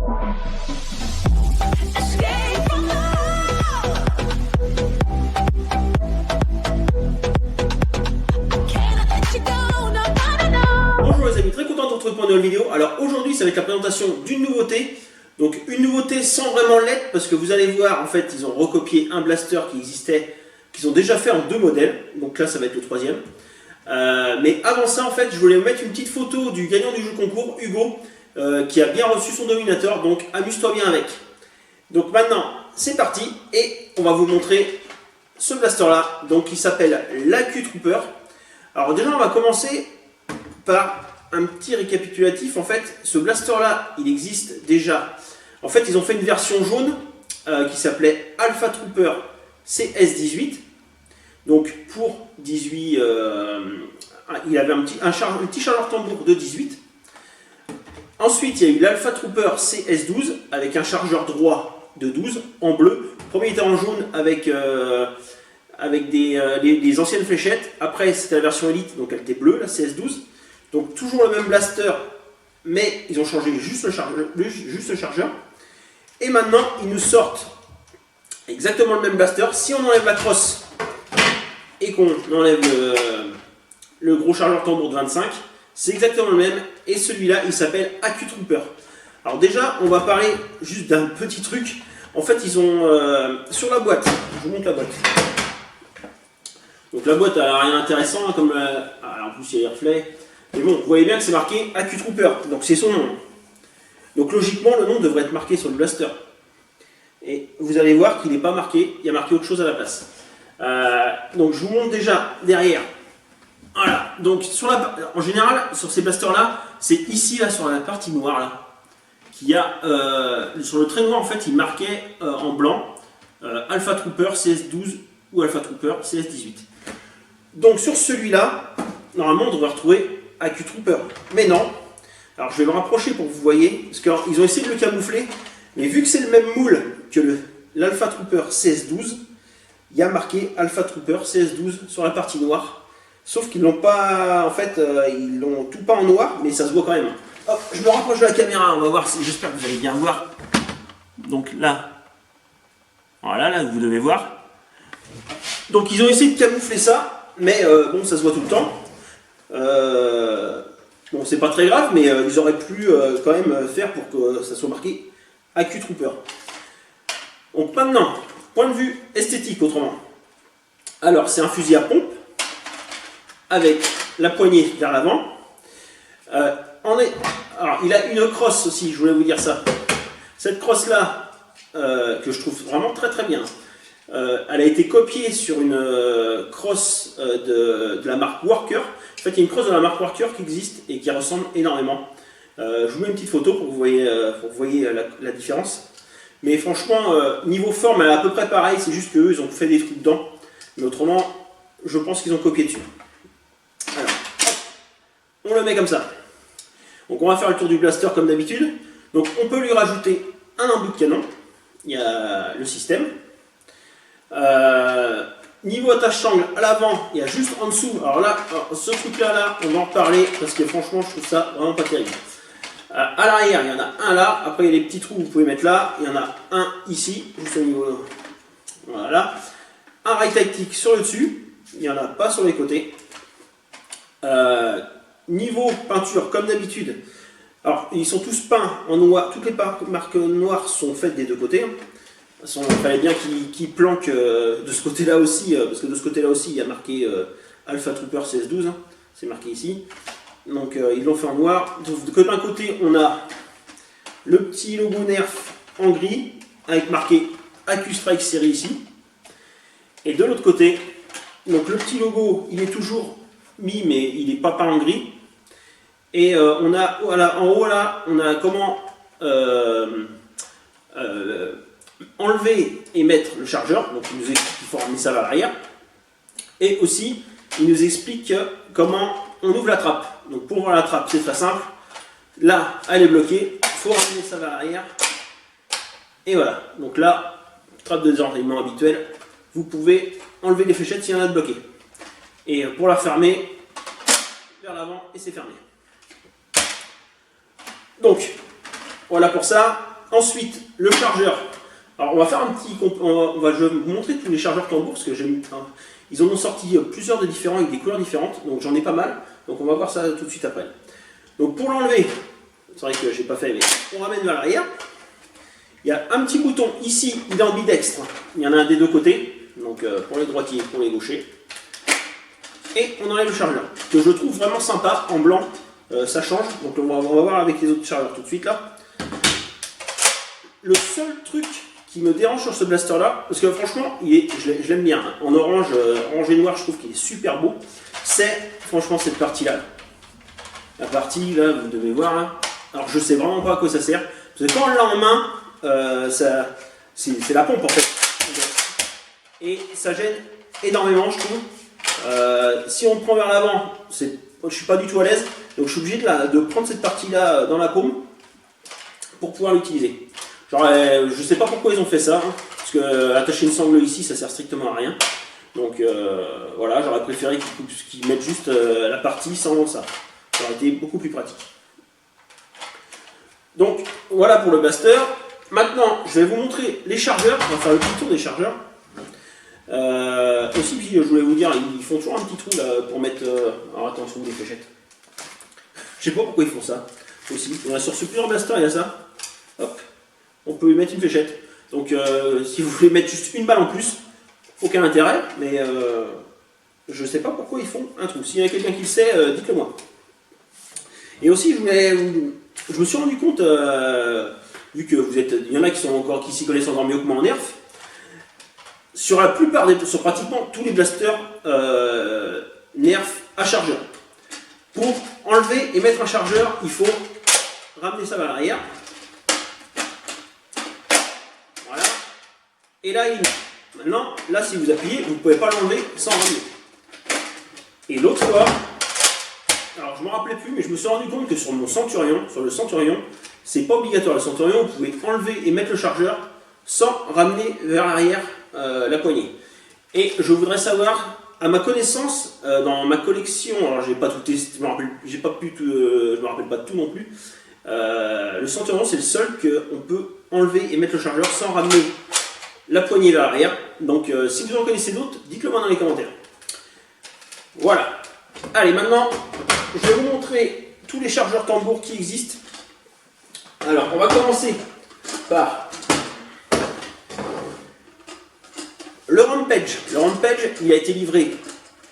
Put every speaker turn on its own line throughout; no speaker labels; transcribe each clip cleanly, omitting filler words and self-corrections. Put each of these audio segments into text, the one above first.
Bonjour les amis, très content de vous retrouver pour une nouvelle vidéo. Alors aujourd'hui ça va être la présentation d'une nouveauté. Donc une nouveauté sans vraiment l'être, parce que vous allez voir en fait ils ont recopié un blaster qui existait, qu'ils ont déjà fait en 2 modèles. Donc là ça va être le 3e. Mais avant ça en fait je voulais vous mettre une petite photo du gagnant du jeu concours, Hugo, qui a bien reçu son Dominator, donc amuse-toi bien avec. Donc maintenant c'est parti et on va vous montrer ce blaster là, donc qui s'appelle l'AQ Trooper. Alors déjà on va commencer par un petit récapitulatif. En fait ce blaster là il existe déjà. En fait ils ont fait une version jaune qui s'appelait Alpha Trooper CS18. Donc pour 18, il avait un petit chargeur tambour de 18. Ensuite il y a eu l'Alpha Trooper CS12 avec un chargeur droit de 12 en bleu. Le premier était en jaune avec des anciennes fléchettes. Après c'était la version Elite, donc elle était bleue, la CS12. Donc toujours le même blaster, mais ils ont changé juste le chargeur. Et maintenant ils nous sortent exactement le même blaster. Si on enlève la crosse et qu'on enlève le gros chargeur tambour de 25, c'est exactement le même. Et celui-là il s'appelle AQ Trooper. Alors déjà on va parler juste d'un petit truc. En fait ils ont sur la boîte, je vous montre la boîte. Donc la boîte a rien d'intéressant, hein, comme en plus il y a les reflets. Mais bon, vous voyez bien que c'est marqué AQ Trooper, donc c'est son nom. Donc logiquement le nom devrait être marqué sur le blaster. Et vous allez voir qu'il n'est pas marqué, il y a marqué autre chose à la place. Donc je vous montre déjà derrière. Voilà, donc en général sur ces blasters là, c'est ici là sur la partie noire là, qu'il y a sur le trait noir en fait il marquait en blanc Alpha Trooper CS12 ou Alpha Trooper CS18. Donc sur celui-là, normalement on devrait retrouver AQ Trooper, mais non. Alors je vais me rapprocher pour que vous voyez, parce qu'ils ont essayé de le camoufler, mais vu que c'est le même moule que l'Alpha Trooper CS12, il y a marqué Alpha Trooper CS12 sur la partie noire. Sauf qu'ils l'ont pas, en fait, ils l'ont tout pas en noir, mais ça se voit quand même. Hop, je me rapproche de la caméra, on va voir, j'espère que vous allez bien voir. Donc là, voilà, là vous devez voir. Donc ils ont essayé de camoufler ça, mais bon, ça se voit tout le temps. Bon, c'est pas très grave, mais ils auraient pu quand même faire pour que ça soit marqué AQ Trooper. Donc maintenant, point de vue esthétique autrement. Alors c'est un fusil à pompe avec la poignée vers l'avant. Alors il a une crosse aussi, je voulais vous dire ça. Cette crosse là, que je trouve vraiment très très bien. Elle a été copiée sur une crosse de la marque Worker. En fait il y a une crosse de la marque Worker qui existe et qui ressemble énormément. Je vous mets une petite photo pour que vous voyez la différence. Mais franchement, niveau forme, elle est à peu près pareil, c'est juste qu'eux, ils ont fait des trucs dedans. Mais autrement, je pense qu'ils ont copié dessus. Alors, on le met comme ça. Donc on va faire le tour du blaster comme d'habitude. Donc on peut lui rajouter un embout de canon. Il y a le système. Niveau attache sangle, à l'avant, il y a juste en dessous. Alors là, ce truc-là, on va en reparler parce que franchement, je trouve ça vraiment pas terrible. À l'arrière, il y en a un là. Après, il y a les petits trous que vous pouvez mettre là. Il y en a un ici, juste au niveau. Voilà. Un rail tactique sur le dessus. Il n'y en a pas sur les côtés. Niveau peinture, comme d'habitude. Alors, ils sont tous peints en noir. Toutes les marques noires sont faites des deux côtés. Il fallait bien qu'ils planquent de ce côté-là aussi. Parce que de ce côté-là aussi, il y a marqué Alpha Trooper CS12. Hein, c'est marqué ici. Donc ils l'ont fait en noir. Donc d'un côté on a le petit logo Nerf en gris avec marqué AQ Strike Series ici. Et de l'autre côté, donc le petit logo il est toujours mis mais il n'est pas peint en gris. Et on a voilà, en haut là, on a comment enlever et mettre le chargeur. Donc il nous explique qu'il faut ramener ça vers l'arrière. Et aussi il nous explique comment on ouvre la trappe. Donc pour ouvrir la trappe, c'est très simple. Là, elle est bloquée. Il faut ramener ça vers l'arrière. Et voilà. Donc là, trappe de désenrayement habituelle. Vous pouvez enlever les fléchettes s'il y en a de bloquées. Et pour la fermer, vers l'avant et c'est fermé. Donc, voilà pour ça. Ensuite, le chargeur. Alors on va faire un petit... je vais vous montrer tous les chargeurs tambour, parce que ils en ont sorti plusieurs de différents avec des couleurs différentes, donc j'en ai pas mal. Donc on va voir ça tout de suite après. Donc pour l'enlever, c'est vrai que j'ai pas fait, mais on ramène vers l'arrière. Il y a un petit bouton ici, il est ambidextre. Il y en a un des deux côtés, donc pour les droitiers et pour les gauchers. Et on enlève le chargeur, que je trouve vraiment sympa, en blanc, ça change. Donc on va voir avec les autres chargeurs tout de suite là. Le seul truc qui me dérange sur ce blaster là, parce que franchement, je l'aime bien, hein. En orange, orange et noir, je trouve qu'il est super beau. C'est franchement cette partie là. La partie là, vous devez voir là. Alors je sais vraiment pas à quoi ça sert. Parce que quand on l'a en main, c'est la pompe en fait. Et ça gêne énormément, je trouve. Si on prend vers l'avant, je suis pas du tout à l'aise. Donc je suis obligé de prendre cette partie là dans la paume pour pouvoir l'utiliser. Genre, je sais pas pourquoi ils ont fait ça, hein, parce que attacher une sangle ici, ça sert strictement à rien. Donc voilà, j'aurais préféré qu'ils mettent juste la partie sans ça. Ça aurait été beaucoup plus pratique. Donc voilà pour le blaster. Maintenant, je vais vous montrer les chargeurs. On va faire le petit tour des chargeurs. Aussi, puis, je voulais vous dire, ils font toujours un petit trou là pour mettre. Alors attention, des fléchettes. Je sais pas pourquoi ils font ça. Aussi, on a sur ce plusieurs blasters, il y a ça. Hop. On peut y mettre une fléchette. Donc si vous voulez mettre juste une balle en plus, aucun intérêt, mais je ne sais pas pourquoi ils font un trou. S'il y a quelqu'un qui le sait, dites-le moi. Et aussi, je me suis rendu compte, vu que il y en a qui s'y connaissent encore mieux que moi en nerf, sur pratiquement tous les blasters nerf à chargeur. Pour enlever et mettre un chargeur, il faut ramener ça vers l'arrière. Voilà. Et là, maintenant, là, si vous appuyez, vous ne pouvez pas l'enlever sans ramener. Et l'autre fois, alors je ne me rappelais plus, mais je me suis rendu compte que sur le Centurion, c'est pas obligatoire. Le Centurion, vous pouvez enlever et mettre le chargeur sans ramener vers l'arrière la poignée. Et je voudrais savoir, à ma connaissance, dans ma collection, alors j'ai pas tout testé, je me rappelle pas de tout non plus. Le Centurion, c'est le seul qu'on peut enlever et mettre le chargeur sans ramener la poignée vers l'arrière. Donc si vous en connaissez d'autres, dites-le moi dans les commentaires. Voilà. Allez, maintenant, je vais vous montrer tous les chargeurs tambour qui existent. Alors, on va commencer par le Rampage. Le Rampage, il a été livré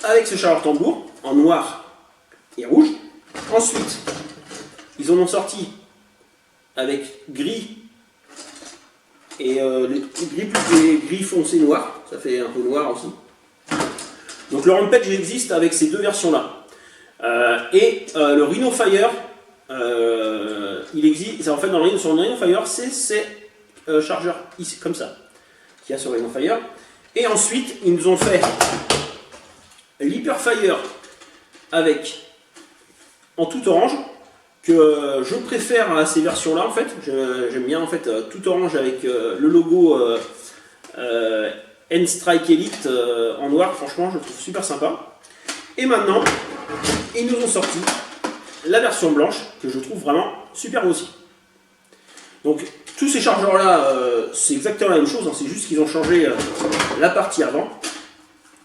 avec ce chargeur tambour en noir et rouge. Ensuite, ils en ont sorti avec gris et les gris foncé noir. Ça fait un peu noir aussi. Donc le Rampage existe avec ces deux versions-là. Le Rhino Fire, il existe. En fait, sur le Rhino Fire, c'est ces chargeurs ici, comme ça, qu'il y a sur le Rhino Fire. Et ensuite, ils nous ont fait l'Hyperfire en tout orange, que je préfère à ces versions-là en fait. J'aime bien en fait tout orange avec le logo N-Strike Elite en noir. Franchement, je le trouve super sympa. Et maintenant, ils nous ont sorti la version blanche que je trouve vraiment super aussi. Donc tous ces chargeurs là, c'est exactement la même chose, hein, c'est juste qu'ils ont changé la partie avant.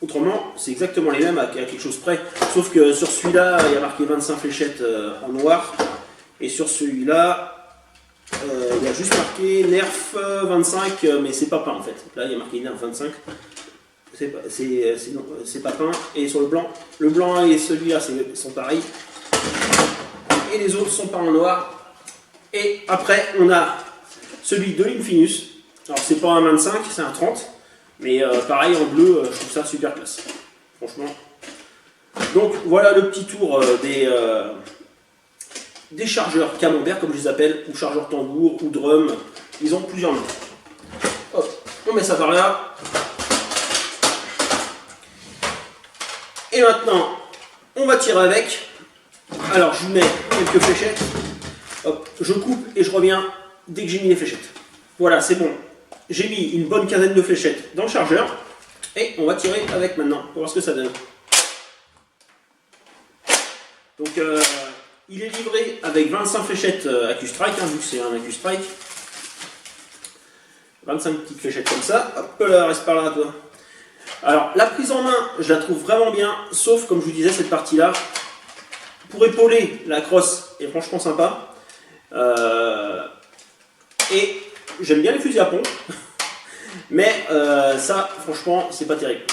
Autrement, c'est exactement les mêmes à quelque chose près, sauf que sur celui-là, il y a marqué 25 fléchettes en noir, et sur celui-là, il y a juste marqué Nerf 25, mais c'est pas peint en fait. Là, il y a marqué Nerf 25, c'est pas peint, et sur le blanc et celui-là sont pareils, et les autres sont peints en noir. Et après, on a celui de l'Infinus. Alors, c'est pas un 25, c'est un 30. Mais pareil, en bleu, je trouve ça super classe. Franchement. Donc, voilà le petit tour des chargeurs camembert, comme je les appelle, ou chargeurs tambour, ou drum. Ils ont plusieurs noms. Hop, on met ça par là. Et maintenant, on va tirer avec. Alors, je mets quelques fléchettes. Hop, je coupe et je reviens dès que j'ai mis les fléchettes. Voilà, c'est bon. J'ai mis une bonne quinzaine de fléchettes dans le chargeur. Et on va tirer avec maintenant pour voir ce que ça donne. Donc, il est livré avec 25 fléchettes AccuStrike, hein, vu que c'est un AccuStrike. 25 petites fléchettes comme ça. Hop là, reste par là toi. Alors la prise en main, je la trouve vraiment bien, sauf comme je vous disais, cette partie-là, pour épauler la crosse est franchement sympa. Et j'aime bien les fusils à pompe, mais ça, franchement, c'est pas terrible.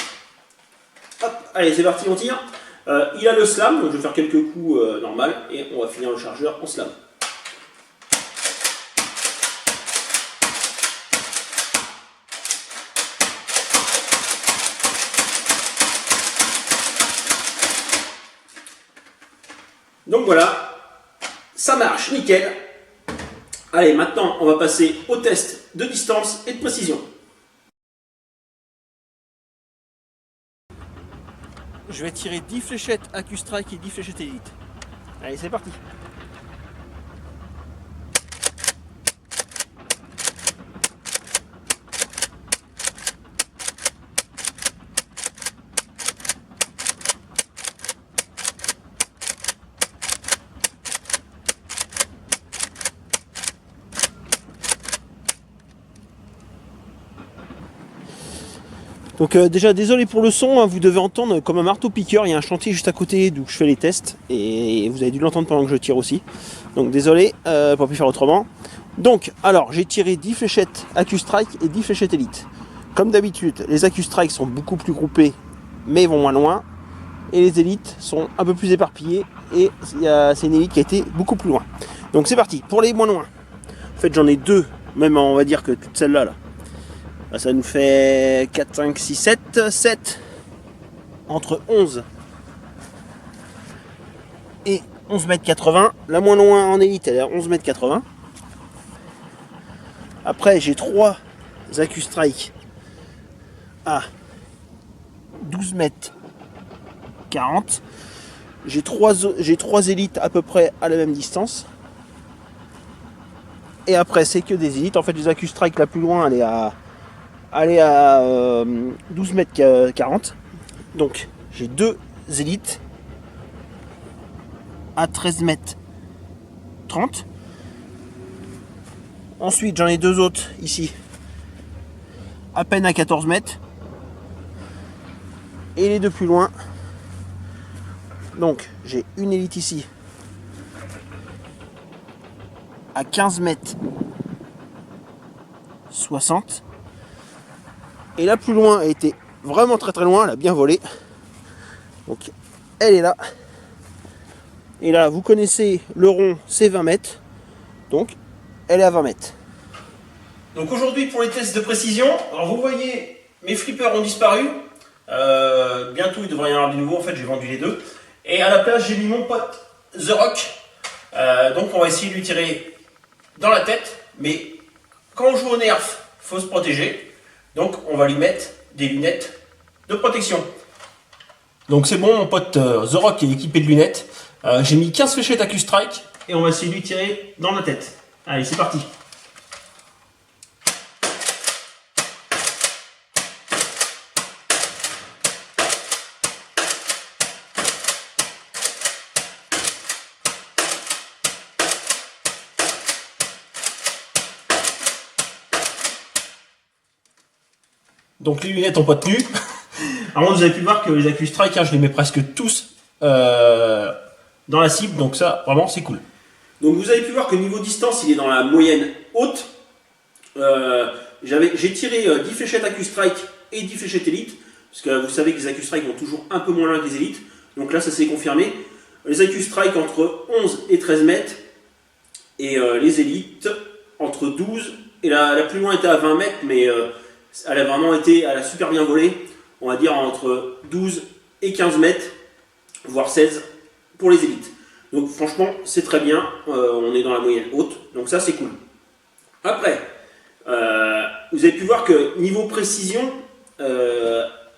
Hop, allez, c'est parti, on tire. Il a le slam, donc je vais faire quelques coups normal, et on va finir le chargeur en slam. Donc voilà, ça marche, nickel. Allez, maintenant, on va passer au test de distance et de précision. Je vais tirer 10 fléchettes AccuStrike et 10 fléchettes Elite. Allez, c'est parti. Donc déjà désolé pour le son, hein, vous devez entendre comme un marteau piqueur, il y a un chantier juste à côté d'où je fais les tests et vous avez dû l'entendre pendant que je tire aussi. Donc désolé, pas pu faire autrement. Donc alors j'ai tiré 10 fléchettes AccuStrike et 10 fléchettes Elite. Comme d'habitude, les AccuStrike sont beaucoup plus groupés mais vont moins loin et les Élites sont un peu plus éparpillées et c'est une Élite qui a été beaucoup plus loin. Donc c'est parti, pour les moins loin. En fait j'en ai deux, même on va dire que toute celle-là là. Ça nous fait 4, 5, 6, 7 entre 11 et 11,80 m. La moins loin en élite, elle est à 11,80 m. Après, j'ai 3 AccuStrike à 12,40 m. J'ai 3 élites à peu près à la même distance. Et après, c'est que des élites. En fait, les AccuStrike la plus loin, elle est à 12,40 m. Donc j'ai 2 élites à 13,30 m. Ensuite j'en ai 2 autres ici à peine à 14 mètres. Et les 2 plus loin. Donc j'ai une élite ici à 15 mètres 60. Et la plus loin, elle était vraiment très très loin, elle a bien volé. Donc elle est là. Et là, vous connaissez le rond, c'est 20 mètres. Donc elle est à 20 mètres. Donc aujourd'hui pour les tests de précision, alors vous voyez, mes flippers ont disparu. Bientôt il devrait y en avoir des nouveaux, en fait j'ai vendu les deux. Et à la place j'ai mis mon pote The Rock. Donc on va essayer de lui tirer dans la tête. Mais quand on joue au nerf, il faut se protéger. Donc on va lui mettre des lunettes de protection. Donc c'est bon, mon pote The Rock est équipé de lunettes. J'ai mis 15 fléchettes AccuStrike et on va essayer de lui tirer dans la tête. Allez, c'est parti. Donc les lunettes n'ont pas tenu. Alors vous avez pu voir que les AccuStrike, hein, je les mets presque tous dans la cible, donc ça vraiment c'est cool. Donc vous avez pu voir que niveau distance il est dans la moyenne haute. J'ai tiré 10 fléchettes AccuStrike et 10 fléchettes Elite, parce que vous savez que les AccuStrike vont toujours un peu moins loin que les Élites. Donc là ça s'est confirmé. Les AccuStrike entre 11 et 13 mètres et les Élites entre 12 et la plus loin était à 20 mètres, mais elle a super bien volé, on va dire entre 12 et 15 mètres, voire 16 pour les élites. Donc franchement, c'est très bien, on est dans la moyenne haute, donc ça c'est cool. Après, vous avez pu voir que niveau précision,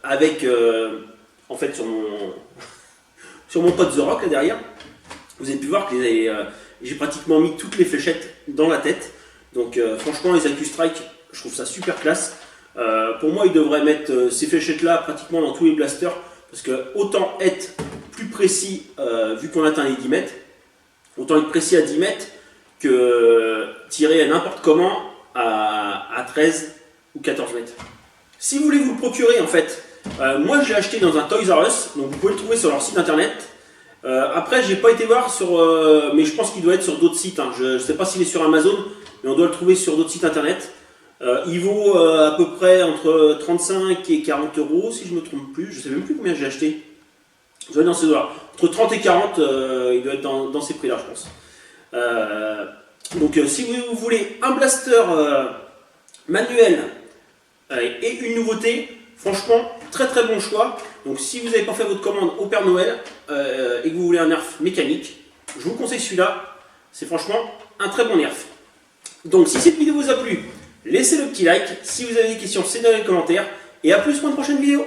avec, en fait sur mon pote The Rock là derrière, vous avez pu voir que j'ai pratiquement mis toutes les fléchettes dans la tête. Donc franchement, les AccuStrike, je trouve ça super classe. Pour moi, ils devraient mettre ces fléchettes-là pratiquement dans tous les blasters, parce que autant être plus précis, vu qu'on atteint les 10 mètres, autant être précis à 10 mètres que tirer n'importe comment à 13 ou 14 mètres. Si vous voulez vous le procurer, en fait, moi je l'ai acheté dans un Toys R Us, donc vous pouvez le trouver sur leur site internet. Après, j'ai pas été voir sur, mais je pense qu'il doit être sur d'autres sites. Hein. Je ne sais pas s'il est sur Amazon, mais on doit le trouver sur d'autres sites internet. Il vaut à peu près entre 35 et 40 euros, si je me trompe plus. Je sais même plus combien j'ai acheté. Il doit être dans ces dollars. Entre 30 et 40, il doit être dans ces prix-là, je pense. Donc, si vous voulez un blaster manuel et une nouveauté, franchement, très très bon choix. Donc si vous n'avez pas fait votre commande au Père Noël et que vous voulez un nerf mécanique, je vous conseille celui-là. C'est franchement un très bon nerf. Donc si cette vidéo vous a plu, laissez le petit like. Si vous avez des questions, c'est dans les commentaires. Et à plus pour une prochaine vidéo.